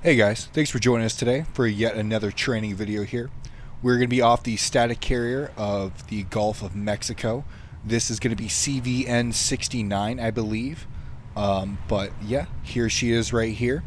Hey guys, thanks for joining us today for yet another training video here. We're going to be off the static carrier of the Gulf of Mexico. This is going to be CVN 69, I believe. But yeah, here she is right here.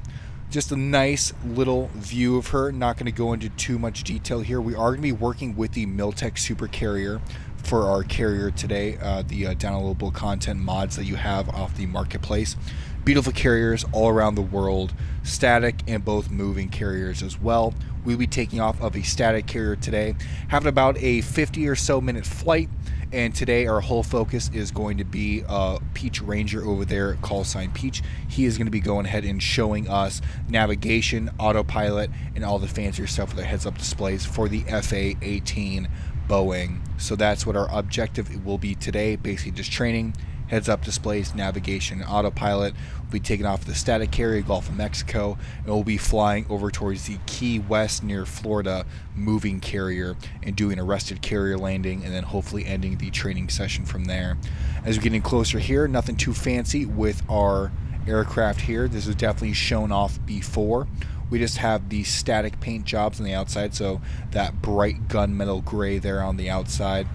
Just a nice little view of her. Not going to go into too much detail here. We are going to be working with the Miltech Super Carrier for our carrier today, the downloadable content mods that you have off the marketplace. Beautiful carriers all around the world, static and both moving carriers as well. We'll be taking off of a static carrier today, having about a 50 or so minute flight. And today our whole focus is going to be Peach Ranger over there, call sign Peach. He is going to be going ahead and showing us navigation, autopilot, and all the fancier stuff with the heads-up displays for the A-18 Boeing. So that's what our objective will be today, basically just training, heads-up displays, navigation, and autopilot. We'll be taking off the static carrier, Gulf of Mexico, and we'll be flying over towards the Key West near Florida moving carrier and doing a rested carrier landing, and then hopefully ending the training session from there. As we're getting closer here, nothing too fancy with our aircraft here. This is definitely shown off before. We just have the static paint jobs on the outside, so that bright gunmetal gray there on the outside.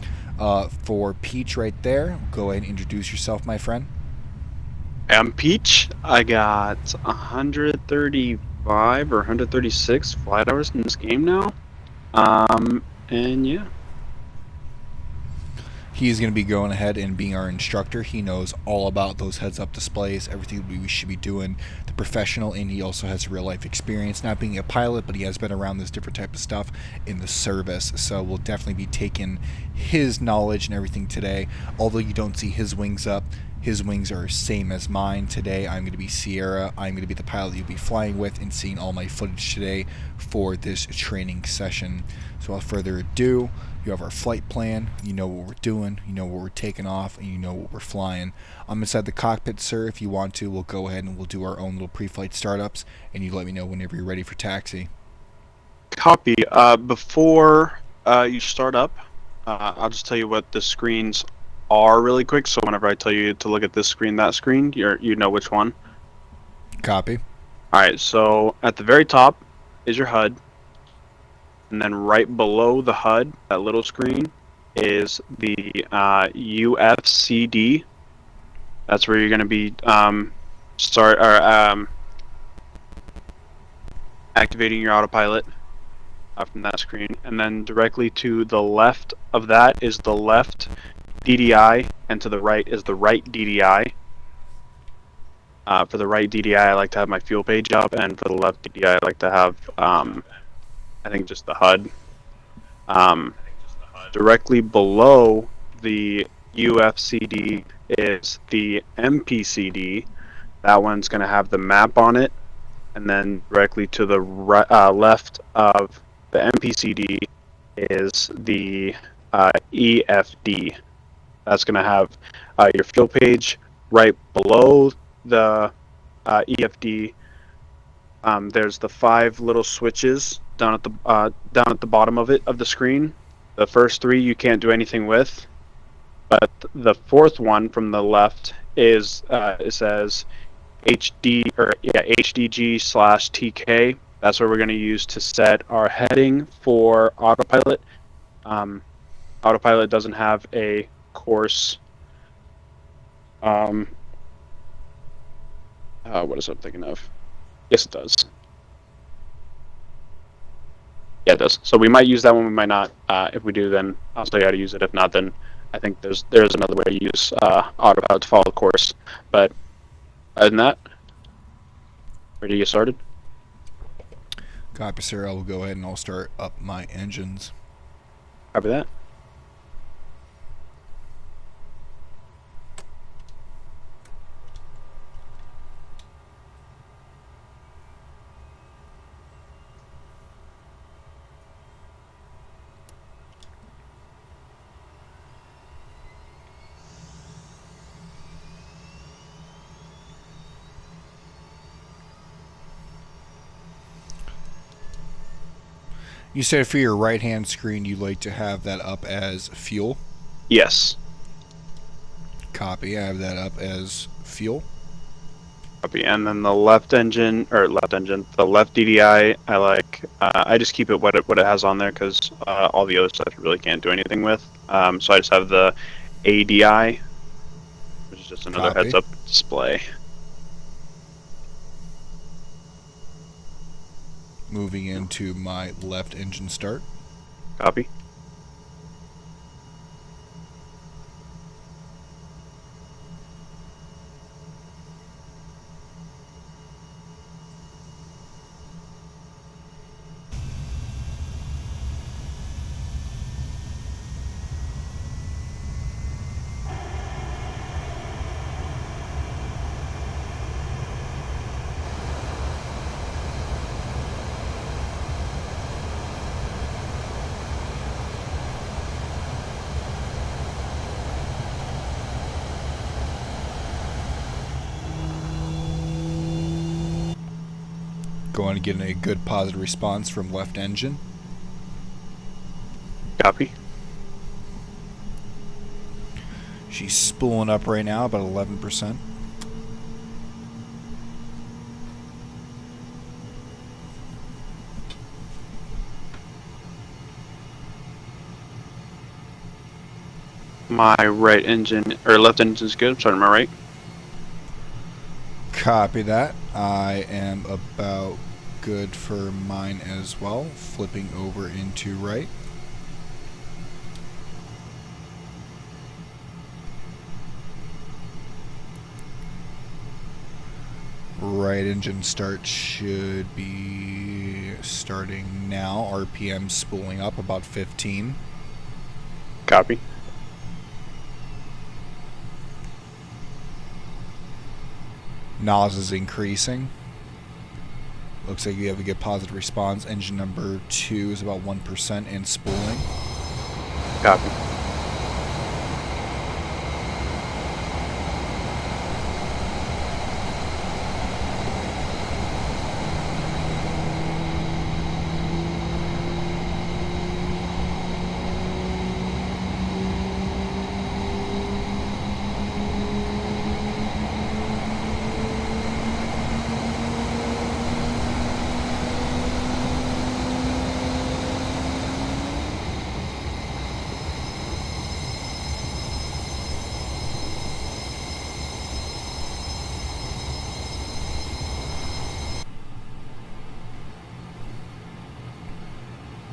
For Peach right there, go ahead and introduce yourself, my friend. I'm Peach. I got 135 or 136 flight hours in this game now. And yeah. He's going to be going ahead and being our instructor. He knows all about those heads-up displays, everything we should be doing, the professional, and he also has real-life experience, not being a pilot, but he has been around this different type of stuff in the service. So we'll definitely be taking his knowledge and everything today. Although you don't see his wings up, his wings are same as mine. Today I'm going to be Sierra. I'm going to be the pilot you'll be flying with and seeing all my footage today for this training session. So without further ado, you have our flight plan, you know what we're doing, you know where we're taking off, and you know what we're flying. I'm inside the cockpit, sir. If you want to, we'll go ahead and we'll do our own little pre-flight startups, and you let me know whenever you're ready for taxi. Copy. Before you start up, I'll just tell you what the screens are really quick. So whenever I tell you to look at this screen, that screen, you know which one. Copy. All right. So at the very top is your HUD. And then right below the HUD, that little screen, is the UFCD. That's where you're going to be activating your autopilot from that screen. And then directly to the left of that is the left DDI, and to the right is the right DDI. For the right DDI, I like to have my fuel page up, and for the left DDI, I like to have I think just the HUD. Directly below the UFCD is the MPCD. That one's going to have the map on it. And then directly to the left of the MPCD is the EFD. That's going to have your fuel page right below the EFD. There's the 5 little switches down at the bottom of the screen. The first 3 you can't do anything with, but the 4th one from the left is it says HDG/TK. That's what we're going to use to set our heading for autopilot. Autopilot doesn't have a course. What is I'm thinking of? Yes, it does. Yeah, it does. So we might use that one, we might not. If we do, then I'll tell you how to use it. If not, then I think there's another way to use autopilot to follow the course. But other than that, ready to get started? Copy, sir. I will go ahead and I'll start up my engines. Copy that. You said for your right-hand screen you'd like to have that up as fuel? Yes. Copy. I have that up as fuel. Copy. And then the left engine, the left DDI, I like. I just keep it what it has on there because all the other stuff you really can't do anything with. So I just have the ADI, which is just another Copy. heads-up display. Moving into my left engine start. Copy. Going to get a good positive response from left engine. Copy. She's spooling up right now, about 11%. My right engine, or left engine's good. I'm starting my right. Copy that. I am about good for mine as well. Flipping over into right. Right engine start should be starting now. RPM spooling up about 15. Copy. NOS is increasing. Looks like you have a good positive response. Engine number 2 is about 1% and spooling. Copy.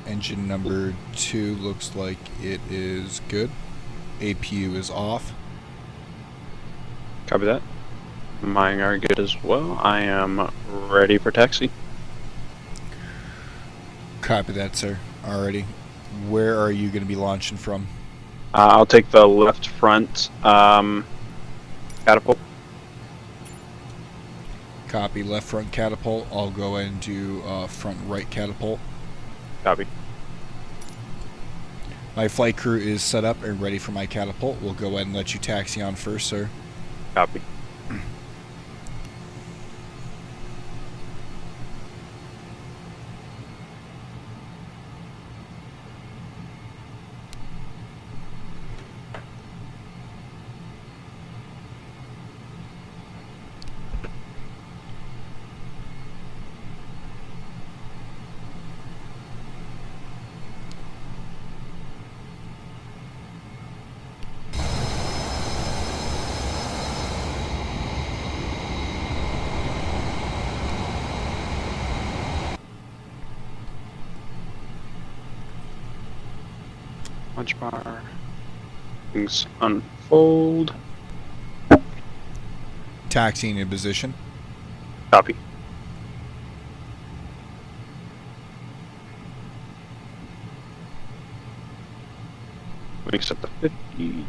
Engine number 2 looks like it is good. APU is off. Copy that. Mine are good as well. I am ready for taxi. Copy that, sir. Alrighty. Where are you going to be launching from? I'll take the left front catapult. Copy. Left front catapult. I'll go ahead and do front right catapult. Copy. My flight crew is set up and ready for my catapult. We'll go ahead and let you taxi on first, sir. Copy. Launch bar. Things unfold. Taxiing in position. Copy. Let me set the 50.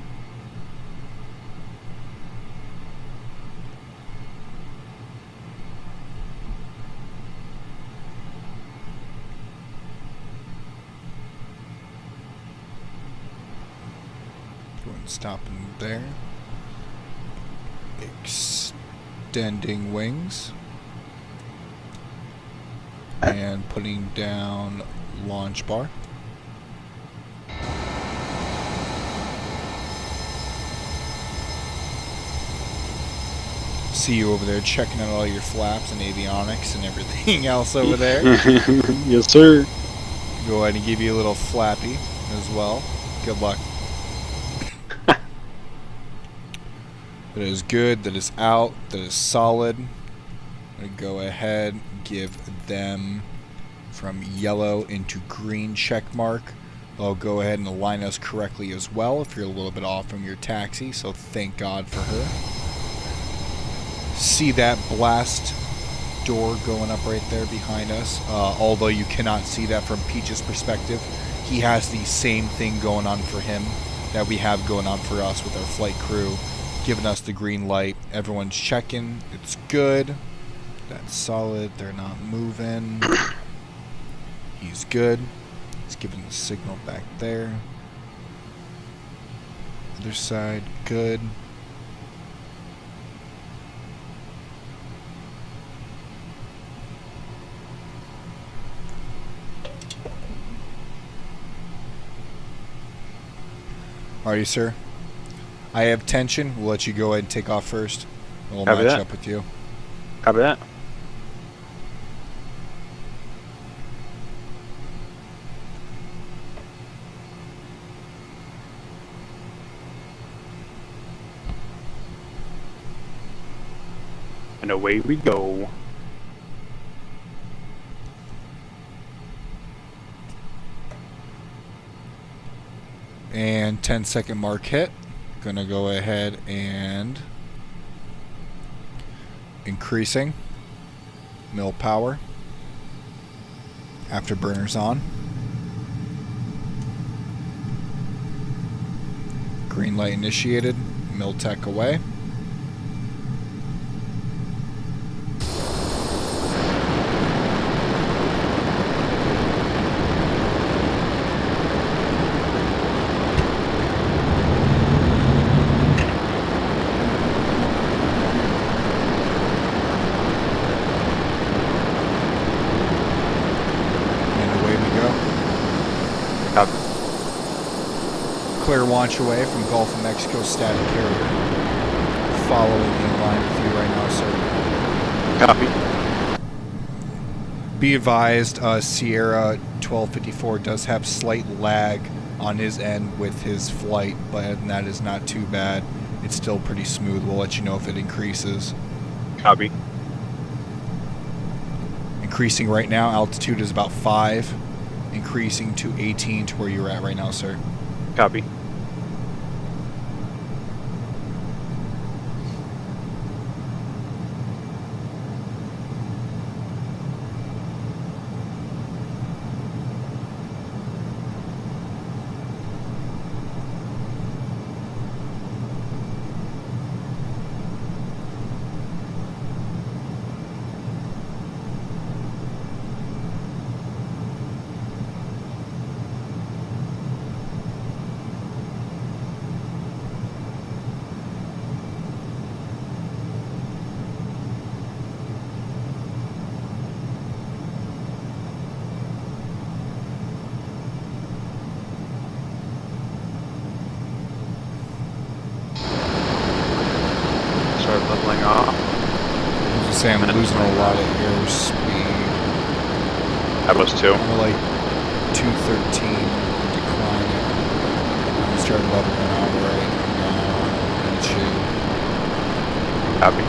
Go and stopping there. Extending wings. And putting down launch bar. See you over there checking out all your flaps and avionics and everything else over there. Yes, sir. Go ahead and give you a little flappy as well. Good luck. That is good. That is out. That is solid. I'm going to go ahead and give them from yellow into green check mark. I'll go ahead and align us correctly as well if you're a little bit off from your taxi, so thank God for her. See that blast door going up right there behind us, although you cannot see that from Peach's perspective. He has the same thing going on for him that we have going on for us with our flight crew, giving us the green light. Everyone's checking. It's good. That's solid. They're not moving. He's good. He's giving the signal back there. Other side, good. Alrighty, sir. I have tension. We'll let you go ahead and take off first. We'll Copy match that. up with you. Copy that. And away we go. And 10-second mark hit. Gonna go ahead and increasing mill power. Afterburners on. Green light initiated. Mill tech away. Clear launch away from Gulf of Mexico Stadic Carrier. Following in line with you right now, sir. Copy. Be advised, Sierra 1254 does have slight lag on his end with his flight, but that is not too bad. It's still pretty smooth. We'll let you know if it increases. Copy. Increasing right now, altitude is about 5. Increasing to 18 to where you're at right now, sir. Copy. Start leveling off. I was just saying, I'm losing a lot of airspeed. I was too. I'm like 213, declining. I'm gonna start leveling out right now. And shoot. Copy.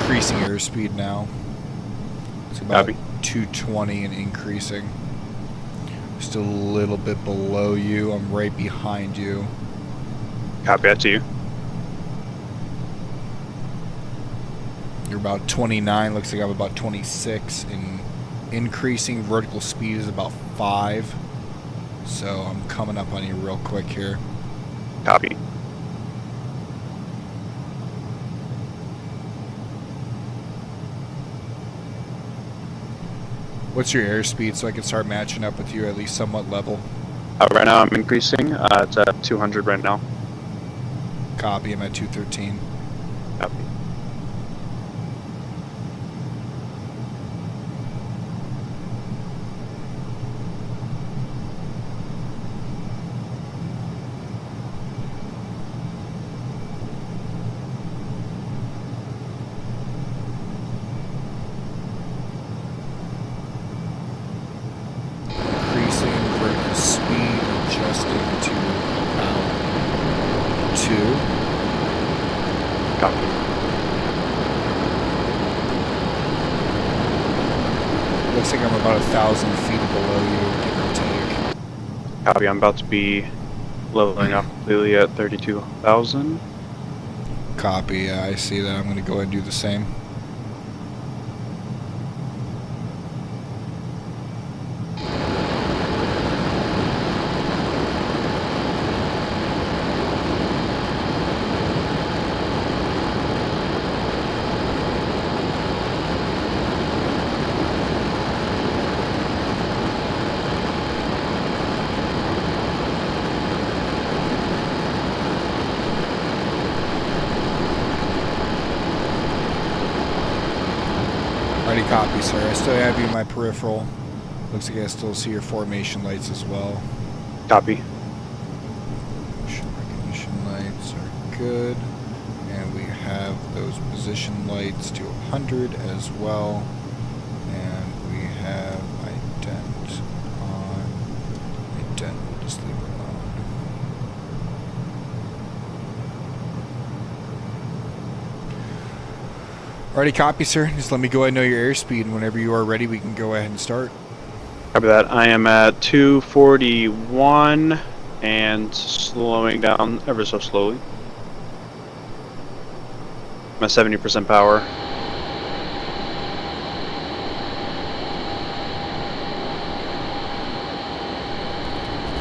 Increasing airspeed now. It's about Copy. 220 and increasing. Just a little bit below you. I'm right behind you. Copy that to you. You're about 29. Looks like I'm about 26. And increasing vertical speed is about 5. So I'm coming up on you real quick here. Copy. What's your airspeed so I can start matching up with you at least somewhat level? Right now I'm increasing. It's at 200 right now. Copy. I'm at 213. Copy. Copy. Looks like I'm about 1,000 feet below you, give or take. Copy. I'm about to be leveling up completely at 32,000. Copy, yeah, I see that. I'm going to go ahead and do the same. Already copy, sir. I still have you in my peripheral. Looks like I still see your formation lights as well. Copy. Motion recognition lights are good. And we have those position lights to 100 as well. And we have ident on. Ident, we'll just leave it alone. Alrighty, copy, sir. Just let me go ahead and know your airspeed, and whenever you are ready, we can go ahead and start. Copy that. I am at 241 and slowing down ever so slowly. I'm at 70% power.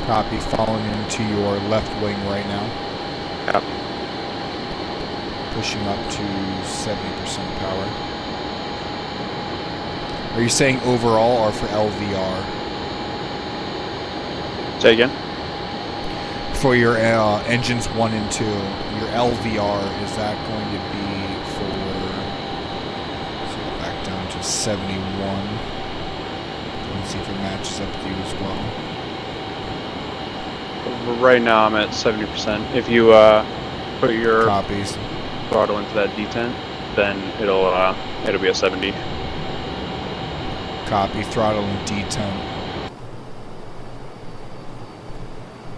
Copy, falling into your left wing right now. Copy. Pushing up to 70% power. Are you saying overall or for LVR? Say again? For your engines 1 and 2, your LVR, is that going to be for, so back down to 71. Let's see if it matches up with you as well. Right now I'm at 70%. If you put your Copies. throttle into that detent, then it'll be a 70. Copy, throttle and detent.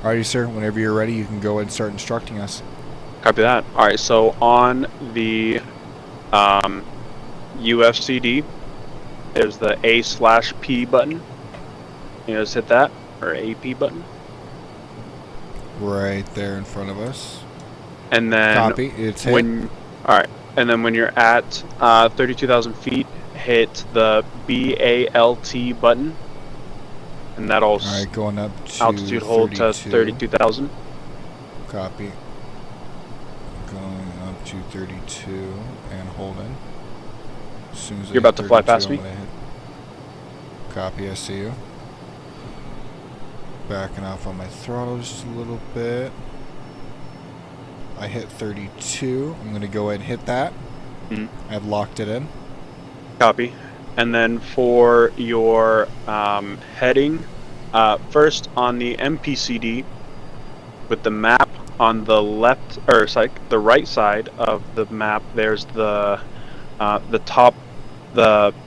Alrighty, sir. Whenever you're ready, you can go ahead and start instructing us. Copy that. Alright, so on the UFCD, there's the A/P button. You just hit that, or AP button. Right there in front of us. And then Copy, it's hit. Alright, and then when you're at 32,000 feet, hit the BALT button. And that'll Alright, going up to altitude hold 32. to 32,000. Copy. Going up to 32 and holding. As soon as You're about to fly past me? Copy, I see you. Backing off on my throttle just a little bit. I hit 32. I'm going to go ahead and hit that. I've locked it in. Copy. And then for your heading, first on the MPCD, with the map on the left, or sorry, the right side of the map, there's the top,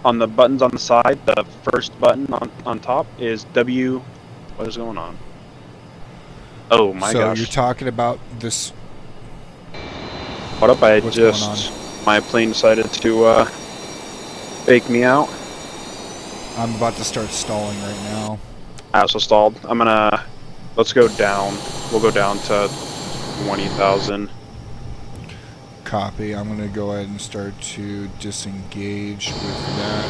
on the buttons on the side, the first button on top is W. What is going on? Oh my gosh. So you're talking about this. What up? What's going on? My plane decided to fake me out. I'm about to start stalling right now. I also stalled. Let's go down. We'll go down to 20,000. Copy. I'm going to go ahead and start to disengage with that.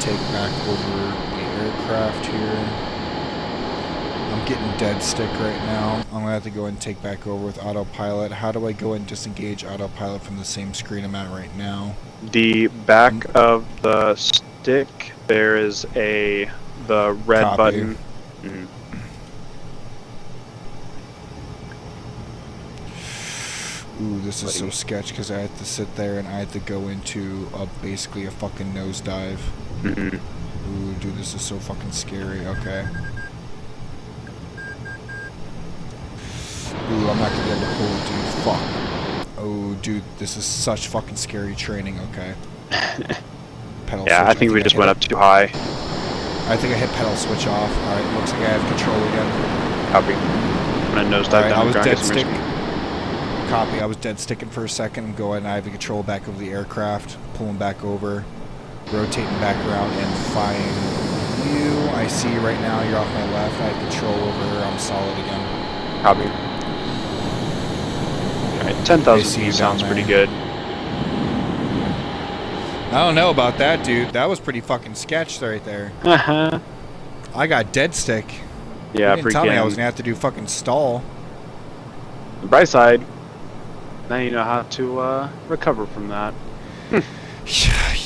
Take back over the aircraft here. I'm getting dead stick right now. I'm going to have to go ahead and take back over with autopilot. How do I go and disengage autopilot from the same screen I'm at right now? The back of the stick, there is the red Copy. button. Ooh, this is so sketch because I have to sit there and I have to go into basically a fucking nosedive. Ooh, dude, this is so fucking scary. Okay. Ooh, I'm not gonna be able to pull it, dude. Fuck. Oh, dude, this is such fucking scary training. Okay. Pedal Yeah, switch. I think we just went up too high. I think I hit pedal switch off. Alright, looks like I have control again. Copy. I'm gonna nosedive Alright, down I was and dead get some stick. airspeed. Copy. I was dead sticking for a second. I'm going IV control back over the aircraft, pulling back over, rotating back around, and flying you. I see you right now. You're off my left. I have control over. I'm solid again. Copy. Alright, 10,000 feet sounds pretty good. I don't know about that, dude. That was pretty fucking sketch right there. Uh-huh. I got dead stick. Yeah, you didn't tell me I was going to have to do fucking stall. The bright side, now you know how to recover from that.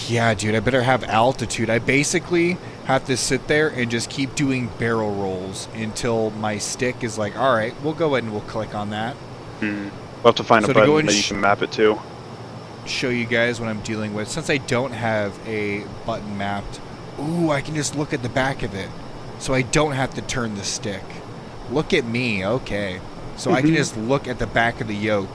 Yeah, dude, I better have altitude. I basically have to sit there and just keep doing barrel rolls until my stick is like, all right, we'll go ahead and we'll click on that. We'll have to find a button that you can map it to. Show you guys what I'm dealing with. Since I don't have a button mapped, ooh, I can just look at the back of it. So I don't have to turn the stick. Look at me, okay. So I can just look at the back of the yoke,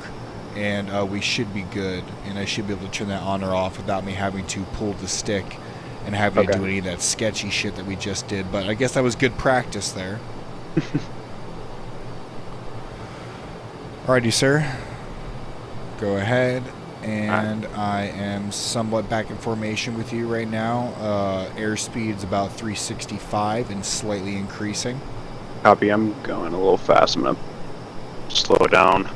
and we should be good. And I should be able to turn that on or off without me having to pull the stick and having to do any of that sketchy shit that we just did. But I guess that was good practice there. Alrighty, sir. Go ahead. And I am somewhat back in formation with you right now. Airspeed's about 365 and slightly increasing. Copy, I'm going a little fast. I'm going to slow down.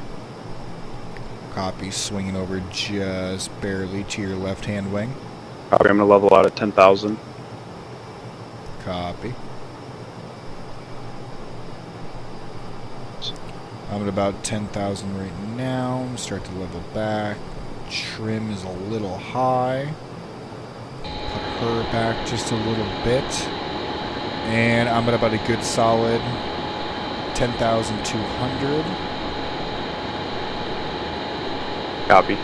Copy, swinging over just barely to your left-hand wing. Copy, I'm going to level out at 10,000. Copy. I'm at about 10,000 right now. Start to level back. Trim is a little high. Put her back just a little bit. And I'm at about a good solid 10,200. Copy.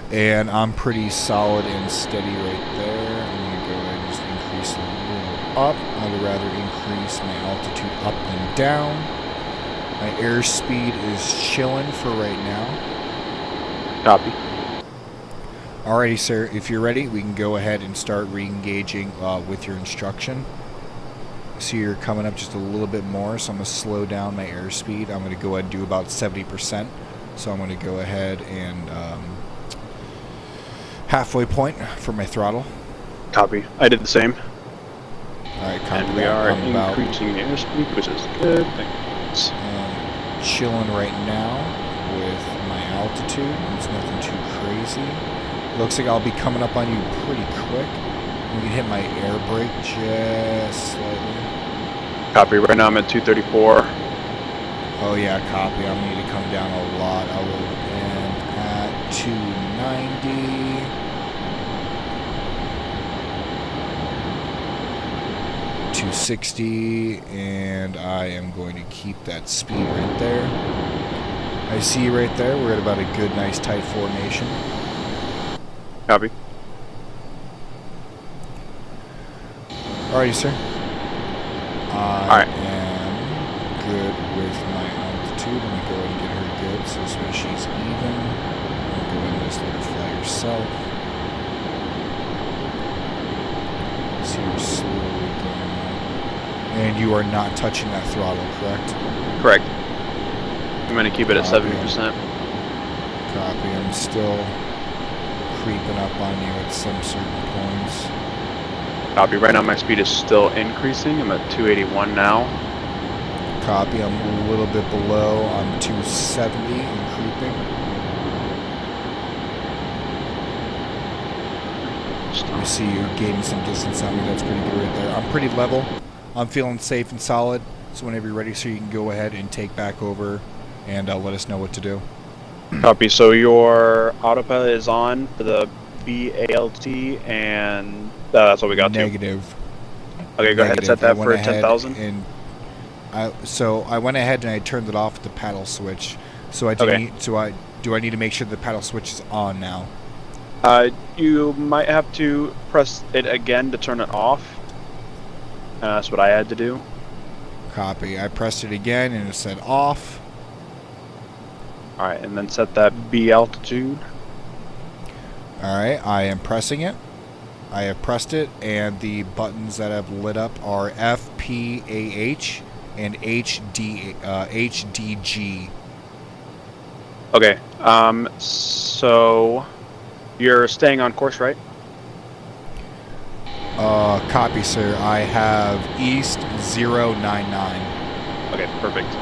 And I'm pretty solid and steady right there. I'm going to go ahead and just increase a little up. I would rather increase my altitude up than down. My airspeed is chilling for right now. Copy. Alrighty, sir. If you're ready, we can go ahead and start re-engaging with your instruction. So you're coming up just a little bit more, so I'm going to slow down my airspeed. I'm going to go ahead and do about 70%. So I'm going to go ahead and halfway point for my throttle. Copy. I did the same. Alright, copy. And we are increasing the airspeed, which is good. Thanks. Chilling right now with my altitude. It's nothing too crazy. Looks like I'll be coming up on you pretty quick. We can hit my air brake just slightly. Copy. Right now I'm at 234. Oh yeah, copy. I'm going to need to come down a lot. I will end at 290. 260, and I am going to keep that speed right there. I see you right there. We're at about a good, nice, tight formation. Copy. Alrighty, sir. I Alright. am good with my altitude. I'm going to go ahead and get her good, so this way she's even. I'm going to go ahead and just let her fly herself. See her slowly going up. And you are not touching that throttle, correct? Correct. I'm going to keep it at 70%. Copy. I'm still creeping up on you at some certain points. Copy. Right now my speed is still increasing. I'm at 281 now. Copy. I'm a little bit below. I'm 270 and creeping. I see you gaining some distance on me. That's pretty good right there. I'm pretty level. I'm feeling safe and solid. So whenever you're ready, sir, you can go ahead and take back over and let us know what to do. Copy. So your autopilot is on for the BALT, and that's what we got. Negative. To. Okay, go ahead and set that for 10,000. So I went ahead and I turned it off with the paddle switch. So I do I need to make sure the paddle switch is on now? You might have to press it again to turn it off. That's what I had to do. Copy. I pressed it again and it said off. Alright, and then set that B altitude. Alright, I am pressing it. I have pressed it, and the buttons that have lit up are F, P, A, H, and HDG. Okay. So you're staying on course, right? Copy, sir. I have East 099. Okay, perfect.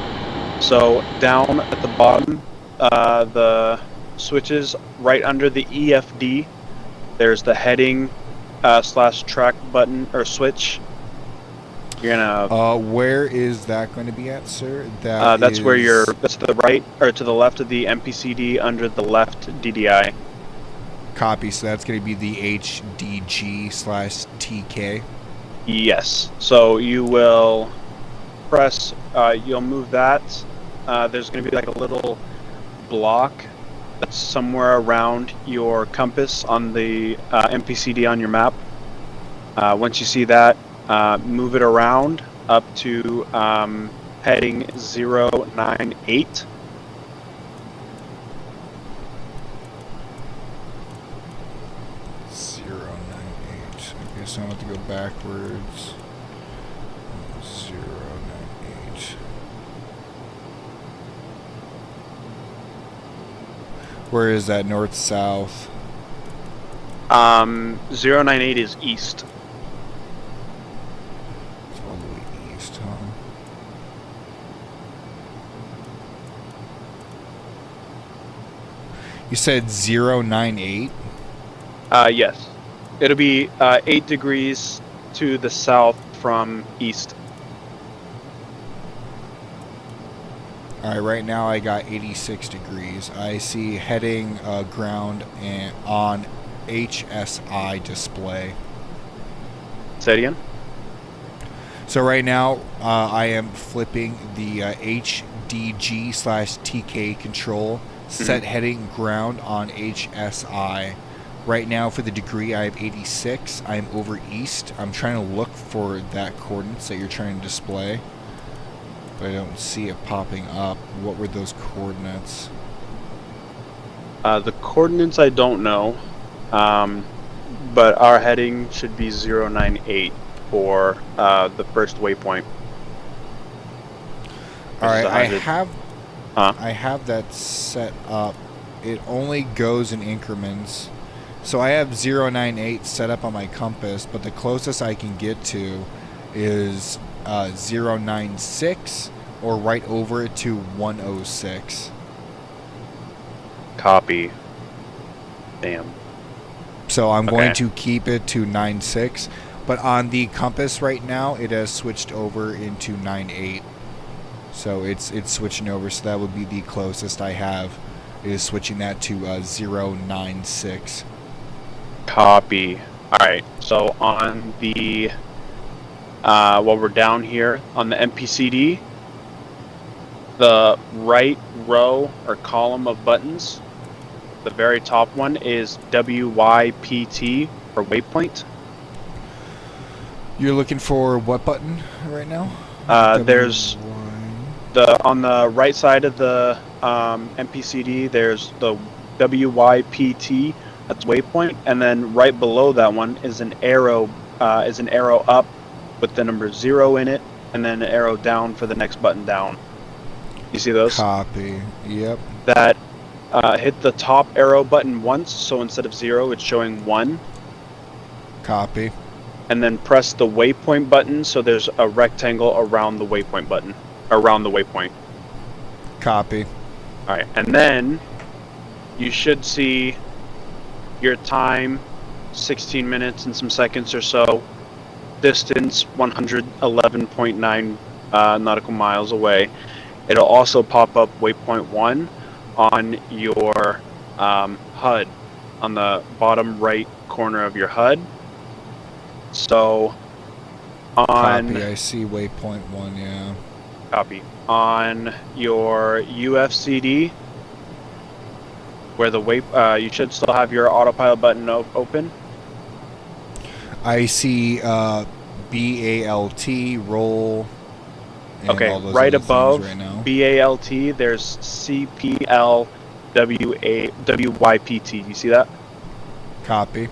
So down at the bottom, the switches right under the EFD, there's the heading slash track button or switch. You're gonna. Where is that going to be at, sir? That's where you're. That's to the right or to the left of the MPCD under the left DDI. Copy. So that's going to be the HDG/TK. Yes. So you will press. You'll move that. There's going to be like a little block that's somewhere around your compass on the MPCD on your map. Once you see that, move it around up to heading 098. Okay, so I have to go backwards. 098. Where is that? North, south? 098 is east. It's all the way east, huh? You said 098? Yes. It'll be 8 degrees to the south from east. Alright, right now I got 86 degrees. I see heading ground and on HSI display. Say it again? So right now I am flipping the HDG/TK control, set heading ground on HSI. Right now for the degree I have 86. I am over east. I'm trying to look for that coordinates that you're trying to display, but I don't see it popping up. What were those coordinates? The coordinates I don't know, but our heading should be 098 for the first waypoint. Alright, I have that set up. It only goes in increments. So I have 098 set up on my compass, but the closest I can get to is 096 or right over it to 106. Copy. Damn. So I'm going to keep it to 96, but on the compass right now it has switched over into 98. So it's switching over, so that would be the closest I have, is switching that to 096. Copy. Alright, so on the while we're down here on the MPCD, the right row or column of buttons, the very top one is WYPT or waypoint. You're looking for what button right now? There's on the right side of the MPCD, there's the WYPT, that's waypoint, and then right below that one is an arrow up with the number 0 in it, and then an arrow down for the next button down. You see those? Copy. Yep. That hit the top arrow button once, so instead of 0, it's showing 1. Copy. And then press the waypoint button, so there's a rectangle around the waypoint button, around the waypoint. Copy. Alright, and then you should see your time, 16 minutes and some seconds or so, distance 111.9 nautical miles away. It'll also pop up waypoint 1 on your HUD, on the bottom right corner of your HUD. So on Copy, I see waypoint 1, yeah. Copy. On your UFCD, where the you should still have your autopilot button open. I see BALT, roll, and Okay, all those right other above right now. BALT, there's CPLWYPT. You see that? Copy.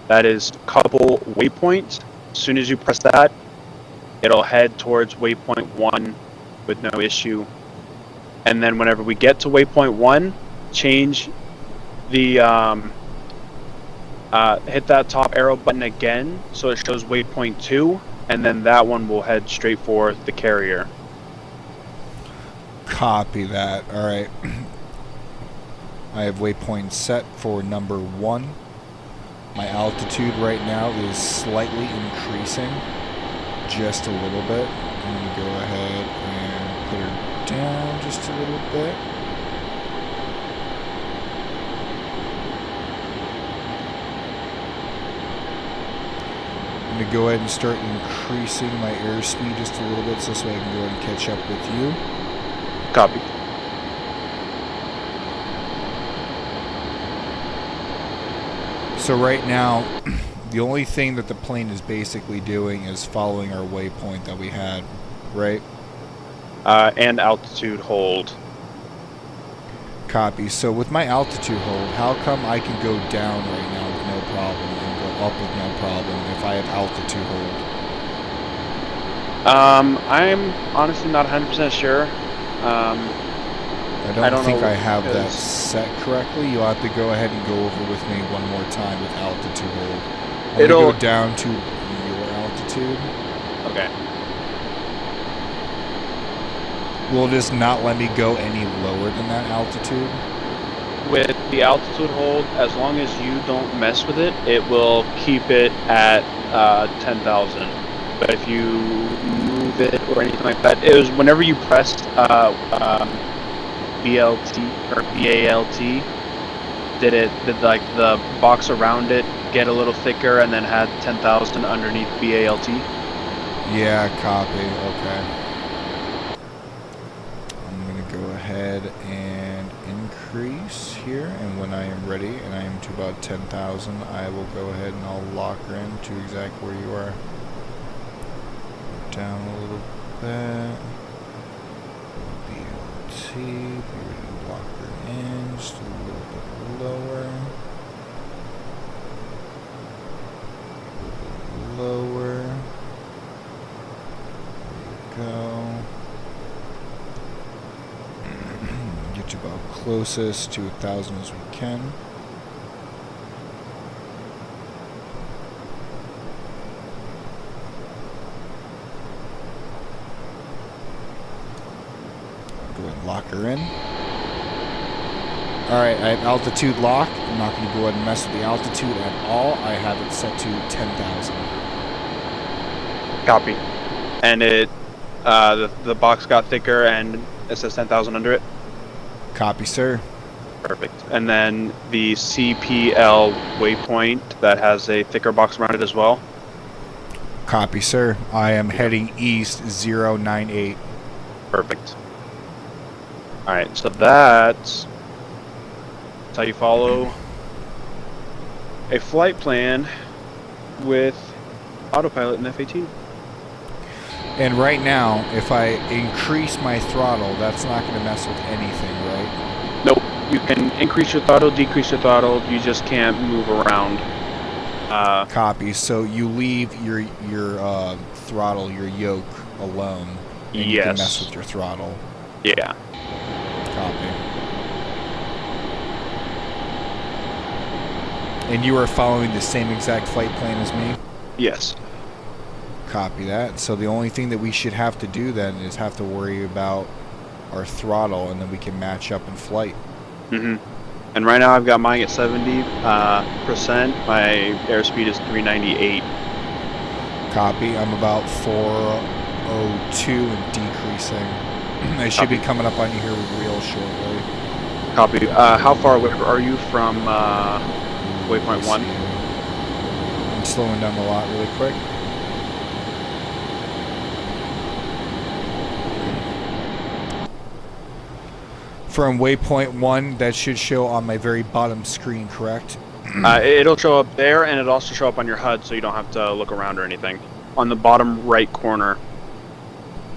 That is couple waypoints. As soon as you press that, it'll head towards waypoint 1 with no issue. And then whenever we get to waypoint 1, change the hit that top arrow button again so it shows waypoint 2, and then that one will head straight for the carrier. Copy that. All right. I have waypoint set for number 1. My altitude right now is slightly increasing, just a little bit. I'm going to go ahead and put her down just a little bit. I'm going to go ahead and start increasing my airspeed just a little bit so I can go ahead and catch up with you. Copy. So right now, the only thing that the plane is basically doing is following our waypoint that we had, right? And altitude hold. Copy. So with my altitude hold, how come I can go down right now with no problem and go up with no problem if I have altitude hold? I'm honestly not 100% sure. I don't think I have that set correctly. You'll have to go ahead and go over with me one more time with altitude hold. I'm going to go down to your altitude. Okay. Will it just not let me go any lower than that altitude? With the altitude hold, as long as you don't mess with it, it will keep it at 10,000. But if you move it or anything like that, it was whenever you pressed BLT or BALT, did like the box around it get a little thicker and then had 10,000 underneath BALT? Yeah, copy. Okay. I'm going to go ahead and increase here, and when I am ready and I am to about 10,000, I will go ahead and I'll lock her in to exactly where you are. Down a little bit. BLT, be ready to lock her in just a little bit lower. A little bit lower. There we go. Get to about closest to 1,000 as we can. Go ahead and lock her in. Alright, I have altitude lock. I'm not going to go ahead and mess with the altitude at all. I have it set to 10,000. Copy. And it, the box got thicker and it says 10,000 under it? Copy, sir. Perfect. And then the CPL waypoint that has a thicker box around it as well? Copy, sir. I am heading east 098. Perfect. Alright, so that's how you follow a flight plan with autopilot in F-18. And right now, if I increase my throttle, that's not going to mess with anything, right? Nope. You can increase your throttle, decrease your throttle, you just can't move around. Copy. So you leave your throttle, your yoke alone. And you can mess with your throttle. Yeah. Copy. And you are following the same exact flight plan as me? Yes. Copy that. So the only thing that we should have to do then is have to worry about our throttle, and then we can match up in flight. Mm-hmm. And right now I've got mine at 70%. My airspeed is 398. Copy. I'm about 402 and decreasing. I should be coming up on you here real shortly. Copy. How far away are you from waypoint 1? I'm slowing down the lot really quick. From waypoint 1, that should show on my very bottom screen, correct? It'll show up there, and it'll also show up on your HUD, so you don't have to look around or anything. On the bottom right corner.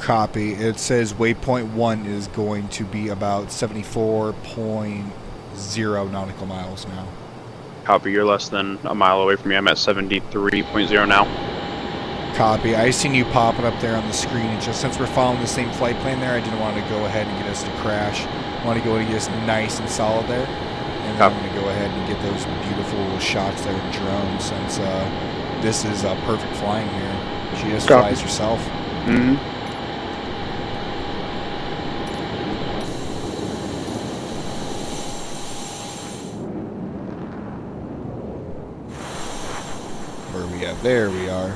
Copy. It says waypoint 1 is going to be about 74.0 nautical miles now. Copy, you're less than a mile away from me. I'm at 73.0 now. Copy. I seen you popping up there on the screen, and just since we're following the same flight plan there, I didn't want to go ahead and get us to crash. I want to go and get us nice and solid there. And then I'm going to go ahead and get those beautiful shots there in drone, since this is perfect flying here. She just flies herself. Mm-hmm. Where are we at? There we are.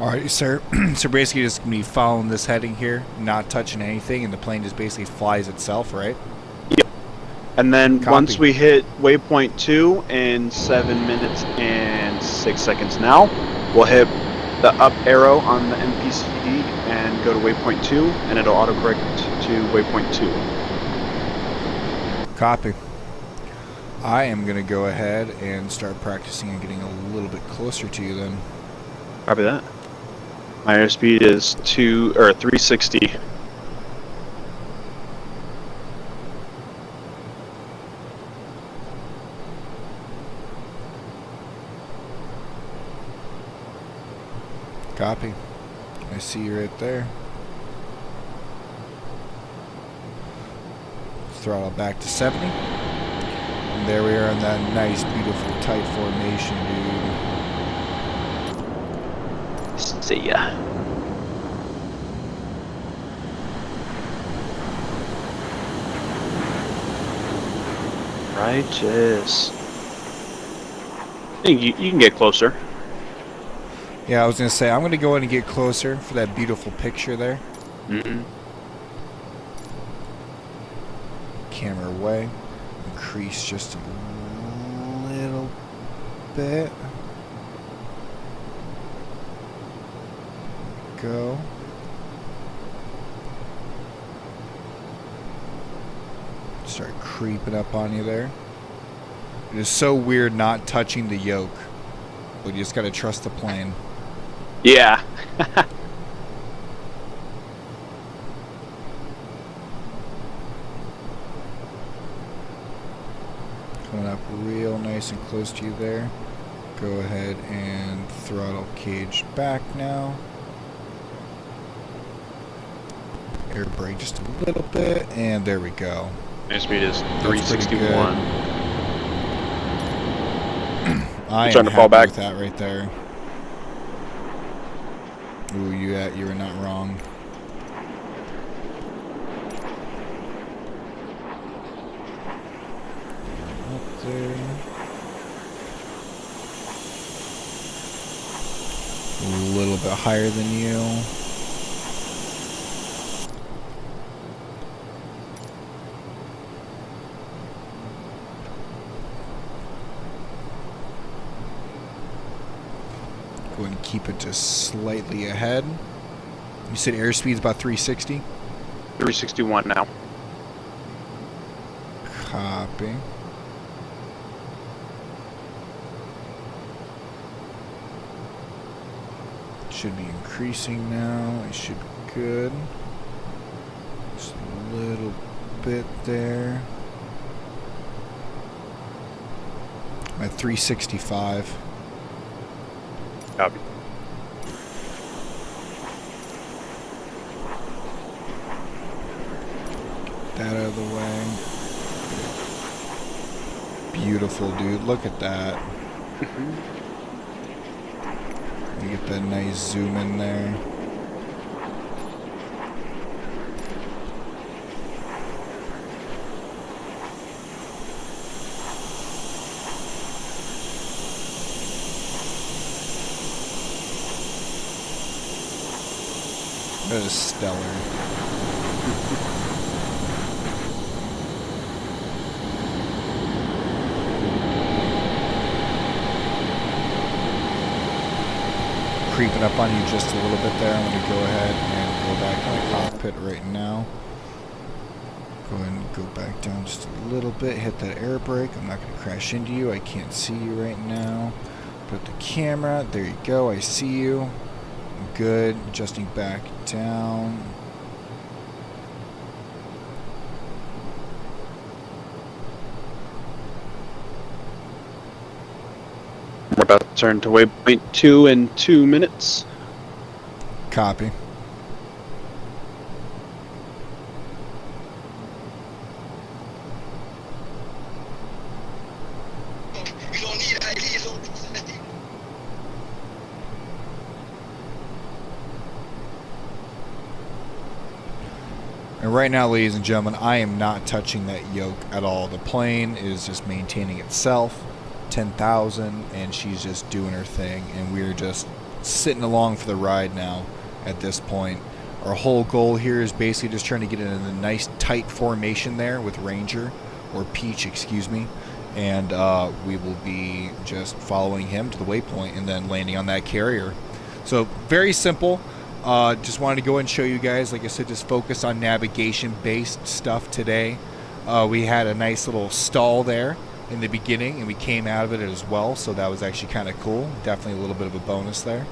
Alright, sir. So basically just going to be following this heading here, not touching anything, and the plane just basically flies itself, right? Yep. And then Copy. once we hit waypoint 2 in 7 minutes and 6 seconds now, we'll hit the up arrow on the MPCD and go to waypoint 2, and it'll autocorrect to waypoint 2. Copy. I am going to go ahead and start practicing and getting a little bit closer to you then. Copy that. My airspeed is 360. Copy. I see you right there. Throttle back to 70. And there we are in that nice, beautiful, tight formation, dude. See ya. Righteous. You can get closer. Yeah, I was going to say, I'm going to go in and get closer for that beautiful picture there. Mm-hmm. Camera away. Increase just a little bit. Go. Start creeping up on you there. It is so weird not touching the yoke. but you just gotta trust the plane. Yeah. Coming up real nice and close to you there. Go ahead and throttle cage back now. Air brake just a little bit, and there we go. Airspeed is 361. I am trying to fall happy back. with that right there. Ooh, you were not wrong. Up there. A little bit higher than you. Go ahead and keep it just slightly ahead. You said airspeed's about 360? 361 now. Copy. Should be increasing now. It should be good. Just a little bit there. I'm at 365. Copy. That out of the way. Beautiful, dude. Look at that. You get that nice zoom in there. That is stellar. Creeping up on you just a little bit there. I'm going to go ahead and go back to the cockpit right now. Go ahead and go back down just a little bit. Hit that air brake. I'm not going to crash into you. I can't see you right now. Put the camera. There you go. I see you. Good. Adjusting back down. We're about to turn to waypoint 2 in 2 minutes. Copy. And right now, ladies and gentlemen, I am not touching that yoke at all. The plane is just maintaining itself. 10,000, and she's just doing her thing, and we're just sitting along for the ride now at this point. Our whole goal here is basically just trying to get in a nice tight formation there with Ranger, or Peach, excuse me, and we will be just following him to the waypoint and then landing on that carrier. So very simple. Just wanted to go and show you guys, like I said, just focus on navigation based stuff today. We had a nice little stall there in the beginning, and we came out of it as well, so that was actually kind of cool. Definitely a little bit of a bonus there.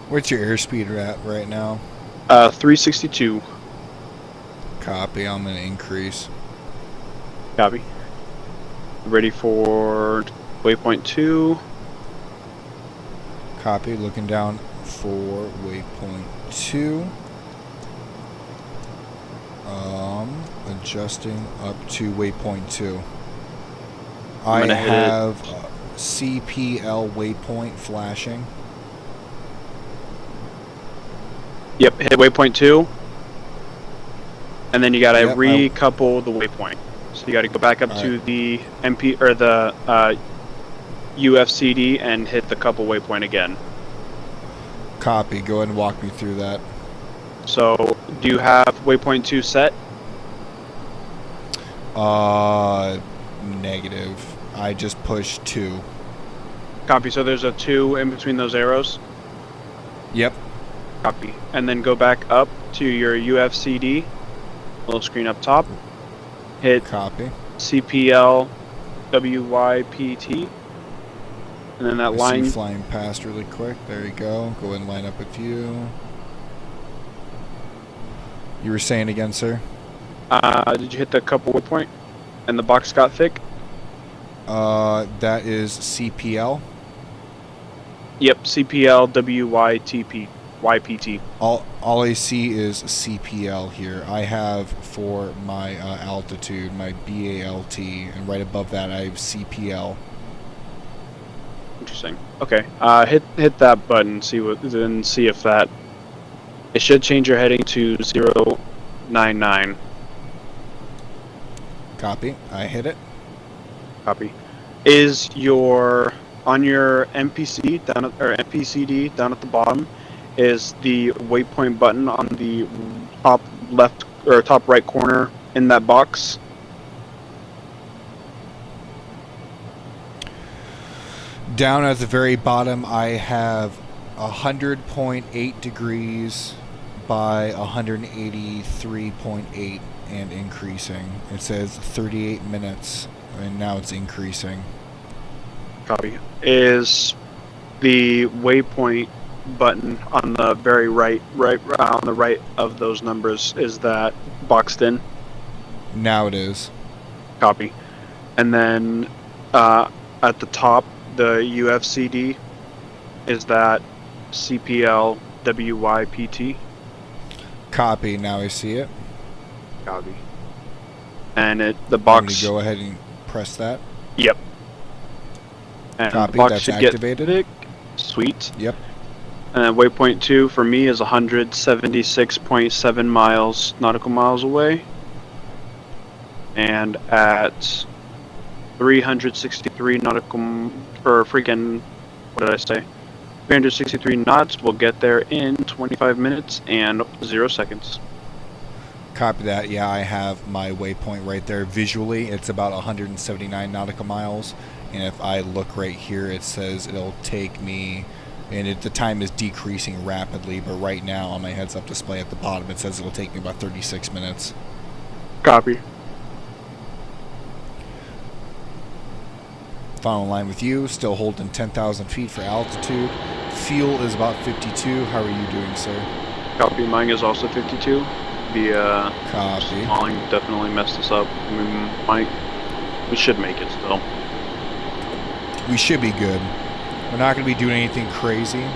What's your airspeed at right now? 362. Copy. I'm going to increase. Copy. Ready for waypoint 2. Copy. Looking down for waypoint 2. Adjusting up to waypoint 2. I have CPL waypoint flashing. Yep, hit waypoint 2. And then you gotta recouple the waypoint. So you gotta go back up to the MP or the UFCD and hit the couple waypoint again. Copy. Go ahead and walk me through that. So, do you have waypoint 2 set? Negative. I just pushed 2. Copy. So there's a 2 in between those arrows? Yep. Copy. And then go back up to your UFCD. Little screen up top. Hit Copy. CPL WYPT. And then that line. flying past really quick. There you go. Go ahead and line up with you. You were saying again, sir? Did you hit the couple waypoint? And the box got thick? That is CPL. Yep, CPL YPT. All I see is CPL here. I have for my altitude, my BALT, and right above that I have CPL. Interesting. Okay. Hit that button. See if that. It should change your heading to 099. Copy. I hit it. Copy. Is on your MPC down at, or MPCD down at the bottom? Is the waypoint button on the top left or top right corner in that box? Down at the very bottom, I have 100.8 degrees by 183.8 and increasing. It says 38 minutes, and now it's increasing. Copy. Is the waypoint button on the very right on the right of those numbers, is that boxed in? Now it is. Copy. And then at the top, the UFCD, is that CPL WYPT? Copy. Now I see it. Copy. And the box. Go ahead and press that. Yep. And Copy. the box That's should activated. Get thick. Sweet. Yep. And waypoint 2 for me is 176.7 miles nautical miles away. And at 363 nautical for freaking, what did I say? 363 knots. We'll get there in 25 minutes and 0 seconds. Copy that. Yeah, I have my waypoint right there. Visually, it's about 179 nautical miles. And if I look right here, it says it'll take me, and the time is decreasing rapidly, but right now on my heads-up display at the bottom, it says it'll take me about 36 minutes. Copy. Final line with you, still holding 10,000 feet for altitude. Fuel is about 52. How are you doing, sir? Copy. Mine is also 52. The Copy. stalling definitely messed us up. We should make it still. We should be good. We're not going to be doing anything crazy.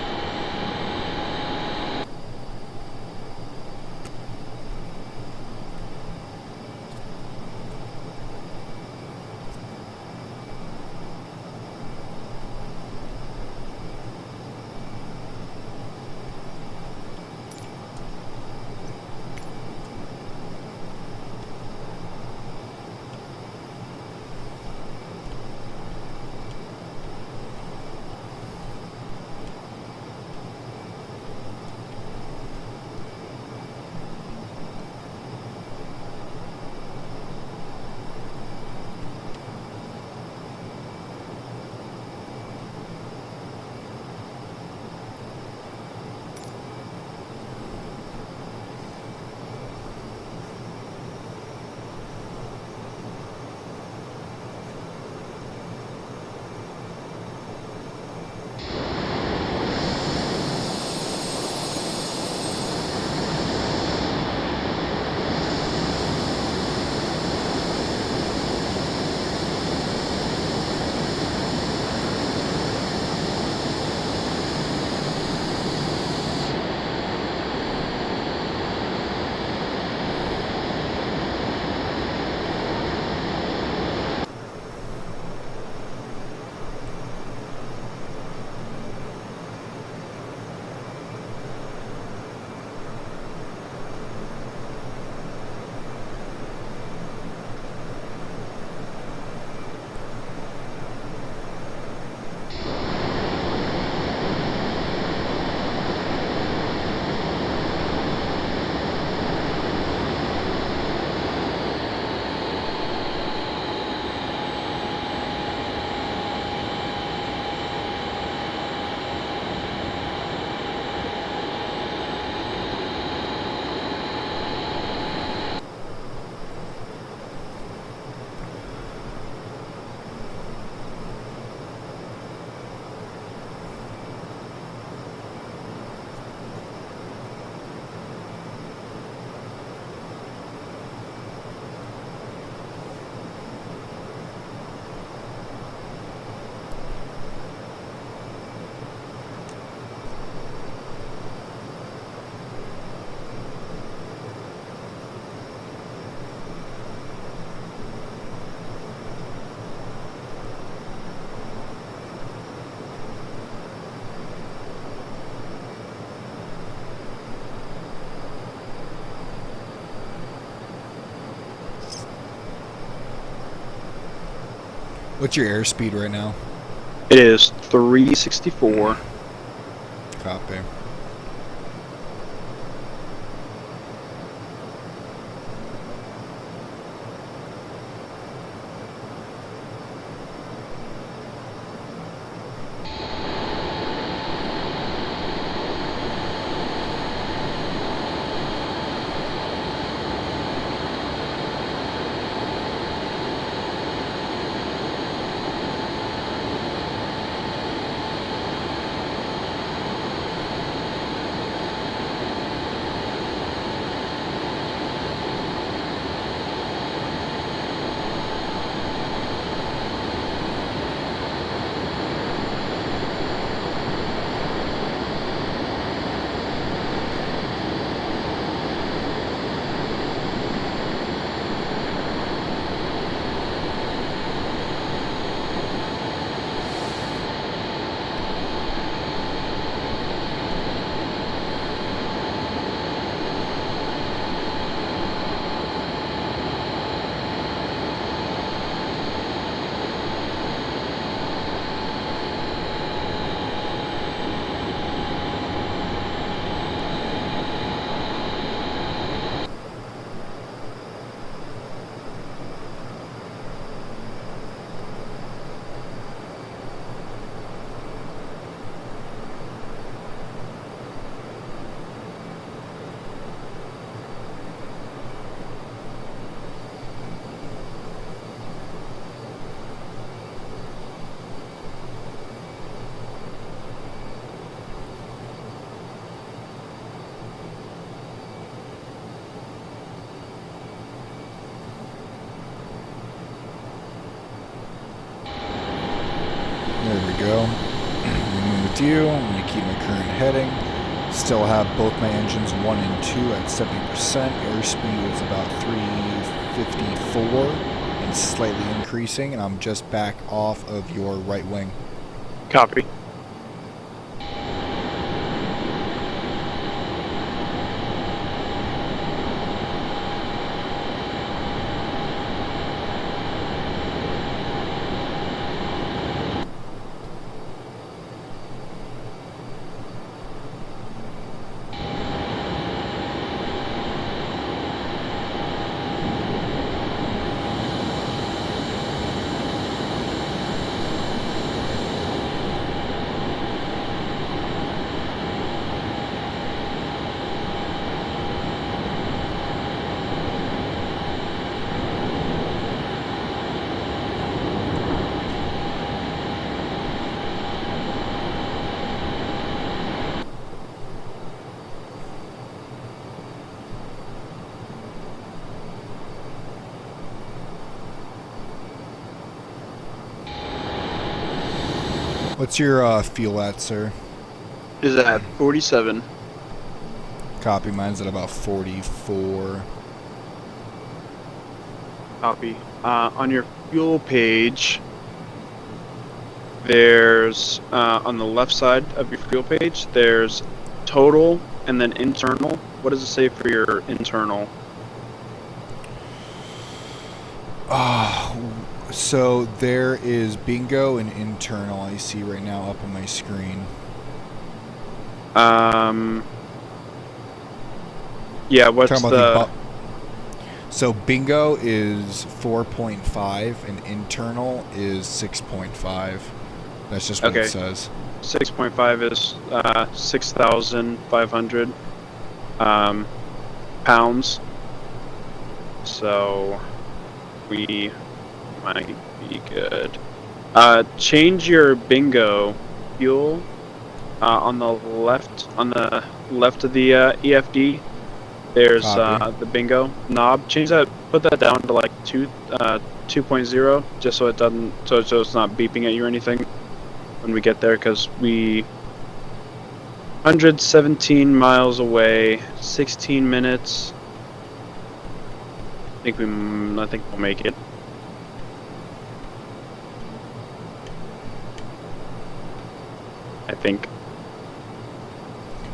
What's your airspeed right now? It is 364. Copy. There we go. With you, I'm going to keep my current heading. Still have both my engines 1 and 2 at 70%. Airspeed is about 354 and slightly increasing, and I'm just back off of your right wing. Copy. What's your fuel at, sir? Is at 47. Copy. Mine's at about 44. Copy. On your fuel page, there's on the left side of your fuel page, there's total and then internal. What does it say for your internal? So there is bingo and internal I see right now up on my screen. Yeah, what's the... So bingo is 4.5 and internal is 6.5. That's just what it says. 6.5 is 6,500 pounds. So we might be good. Change your bingo fuel on the left of the EFD. There's the bingo knob. Change that. Put that down to like 2.0, just so it doesn't. So it's not beeping at you or anything when we get there, because we 117 miles away, 16 minutes. I think we'll make it. I think.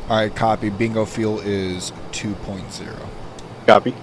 Alright, copy. Bingo fuel is 2.0. Copy.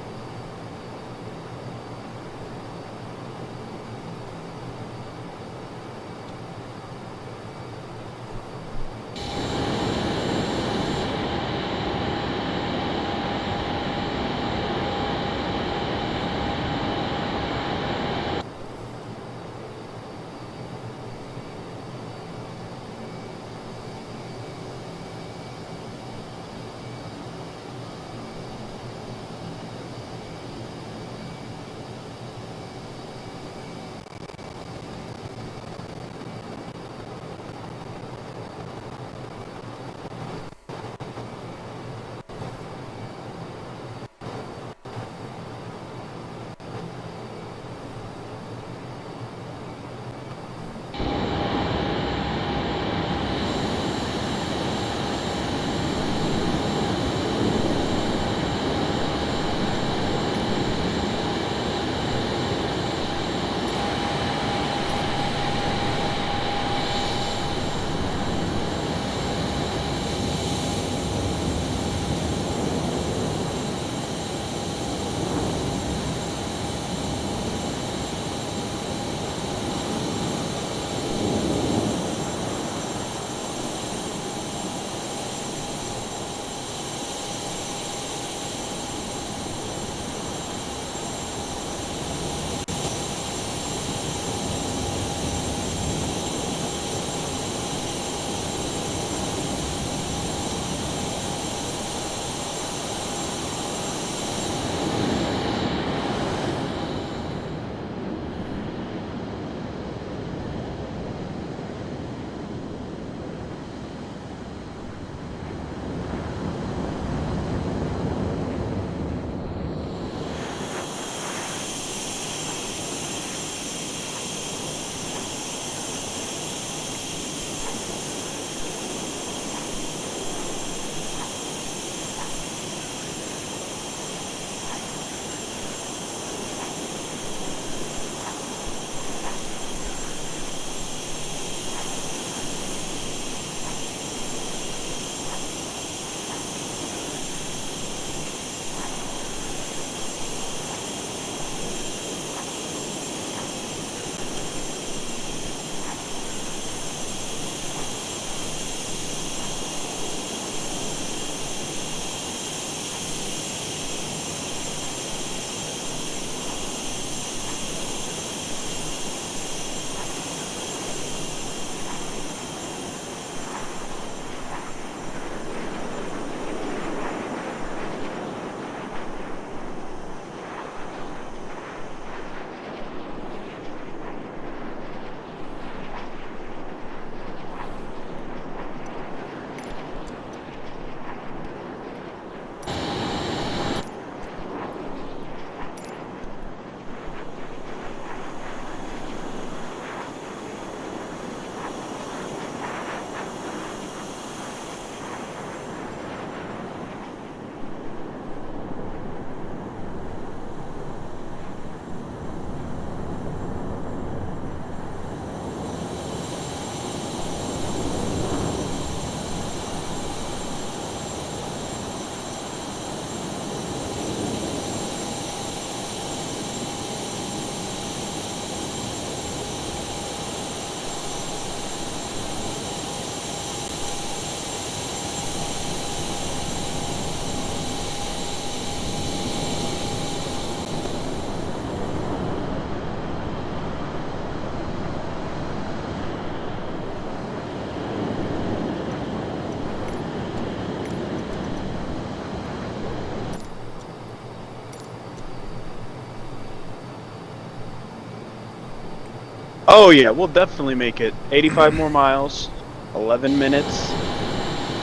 Oh yeah, we'll definitely make it. 85 more miles, 11 minutes,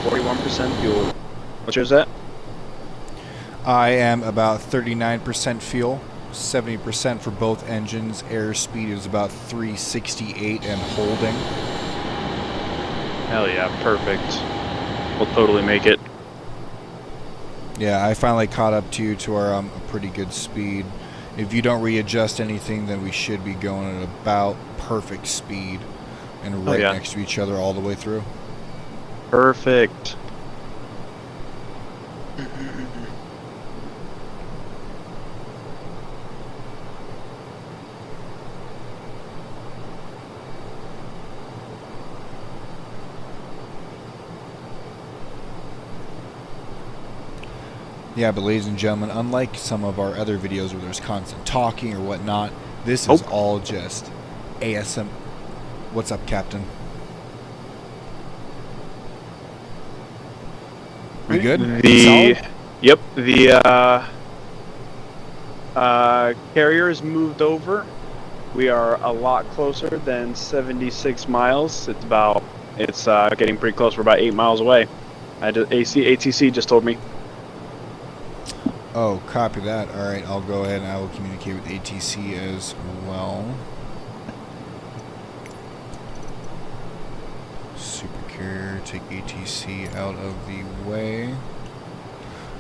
41% fuel. What's yours at? I am about 39% fuel, 70% for both engines. Airspeed is about 368 and holding. Hell yeah, perfect. We'll totally make it. Yeah, I finally caught up to you to our a pretty good speed. If you don't readjust anything, then we should be going at about perfect speed and right next to each other all the way through. Perfect. Yeah, but ladies and gentlemen, unlike some of our other videos where there's constant talking or whatnot, this is all just ASM. What's up, Captain? We good? Yep, the carrier is moved over. We are a lot closer than 76 miles. It's getting pretty close. We're about 8 miles away. ATC just told me. Oh, copy that. All right, I'll go ahead and I will communicate with ATC as well. Supercarrier, take ATC out of the way.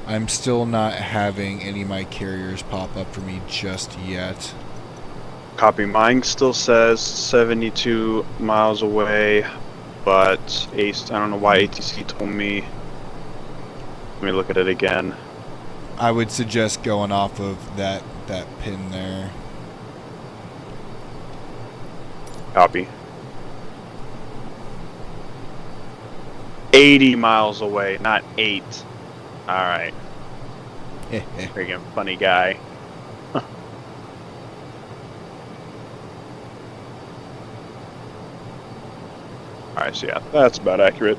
I'm still not having any of my carriers pop up for me just yet. Copy. Mine still says 72 miles away, but I don't know why ATC told me. Let me look at it again. I would suggest going off of that pin there. Copy. 80 miles away, not 8. Alright. Freaking funny guy. Alright, so yeah, that's about accurate.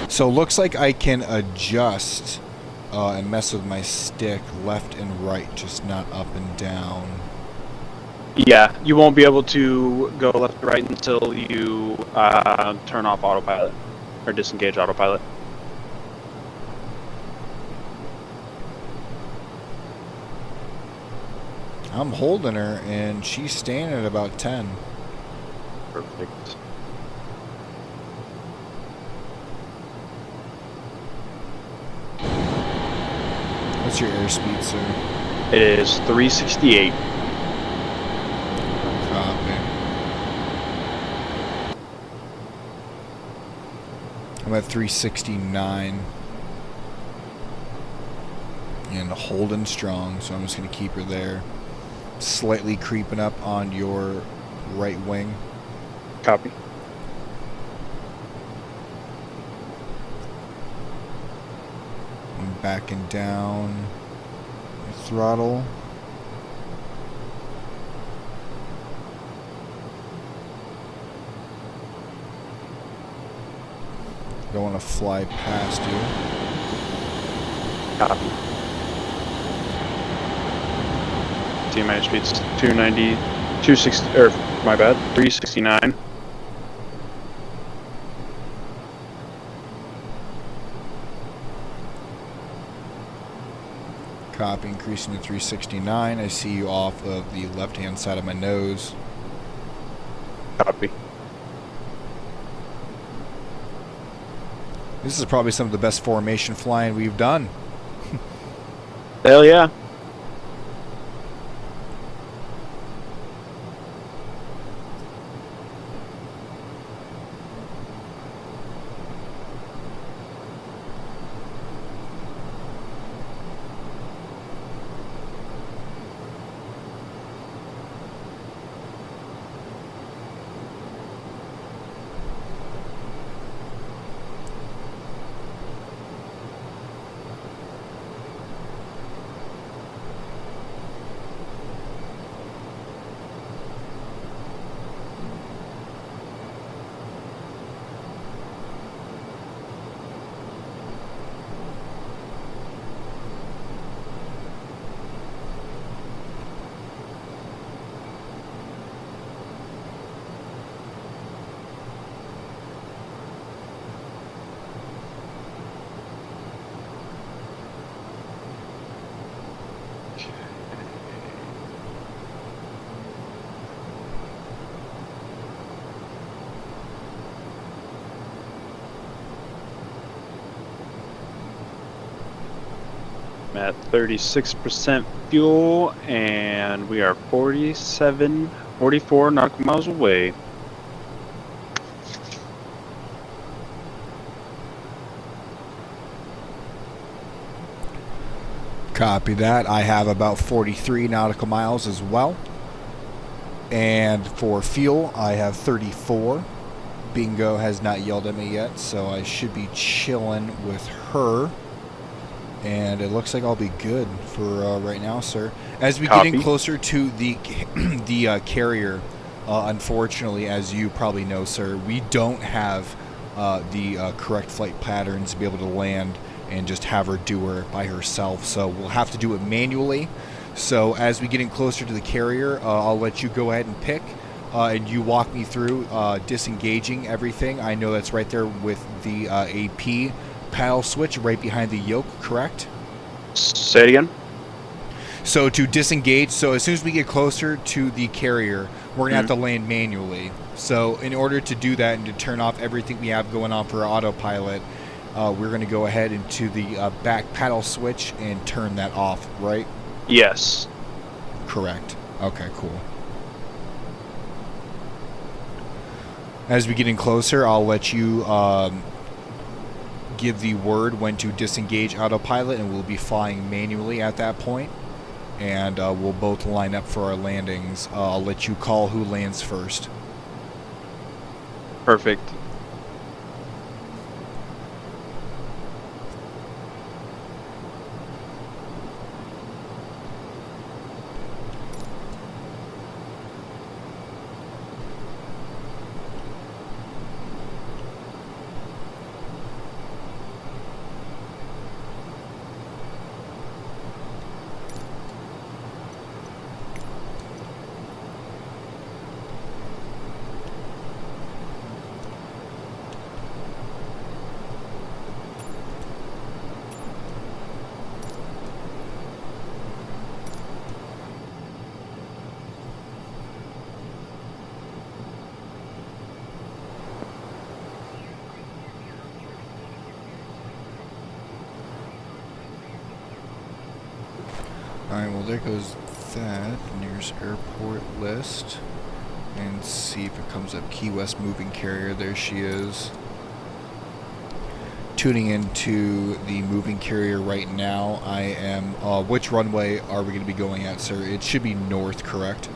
So looks like I can adjust and mess with my stick left and right, just not up and down. Yeah, you won't be able to go left to right until you turn off autopilot or disengage autopilot. I'm holding her and she's staying at about 10. Perfect. What's your airspeed, sir? It is 368. Copy. I'm at 369. And holding strong, so I'm just going to keep her there. Slightly creeping up on your right wing. Copy. I'm backing down. Throttle. Don't want to fly past you. Copy. TMI speed's 290, 260, or my bad, 369. Copy, increasing to 369. I see you off of the left-hand side of my nose. Copy. This is probably some of the best formation flying we've done. Hell yeah. I'm at 36% fuel, and we are 44 nautical miles away. Copy that. I have about 43 nautical miles as well. And for fuel, I have 34. Bingo has not yelled at me yet, so I should be chilling with her. And it looks like I'll be good for right now, sir. As we get in closer to the carrier, unfortunately, as you probably know, sir, we don't have the correct flight patterns to be able to land and just have her do her by herself. So we'll have to do it manually. So as we get in closer to the carrier, I'll let you go ahead and pick. And you walk me through disengaging everything. I know that's right there with the AP paddle switch right behind the yoke, correct? Say it again. So to disengage, so as soon as we get closer to the carrier, we're going to have to land manually. So in order to do that and to turn off everything we have going on for autopilot, we're going to go ahead into the back paddle switch and turn that off, right? Yes. Correct. Okay, cool. As we get in closer, I'll let you give the word when to disengage autopilot, and we'll be flying manually at that point. And we'll both line up for our landings. I'll let you call who lands first. Perfect. Alright, well there goes that. Nearest airport list. And see if it comes up. Key West moving carrier, there she is. Tuning into the moving carrier right now. I am, which runway are we going to be going at, sir? It should be north, correct?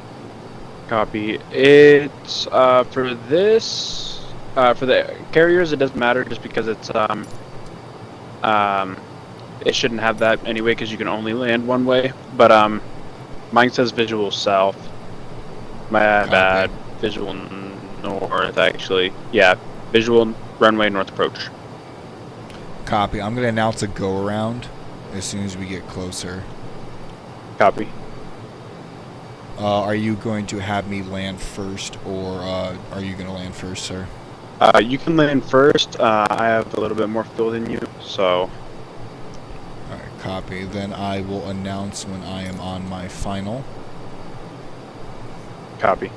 Copy. It's, for this, for the carriers, it doesn't matter just because it's, it shouldn't have that anyway because you can only land one way. But mine says visual south. My bad. Visual north, actually. Yeah, visual runway north approach. Copy. I'm going to announce a go around as soon as we get closer. Copy. Are you going to have me land first, or are you going to land first, sir? You can land first. I have a little bit more fuel than you, so. Alright, copy. Then I will announce when I am on my final. Copy.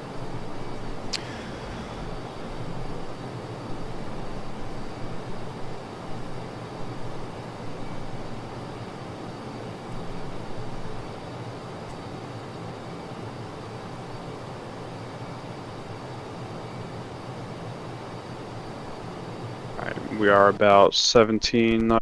We are about 17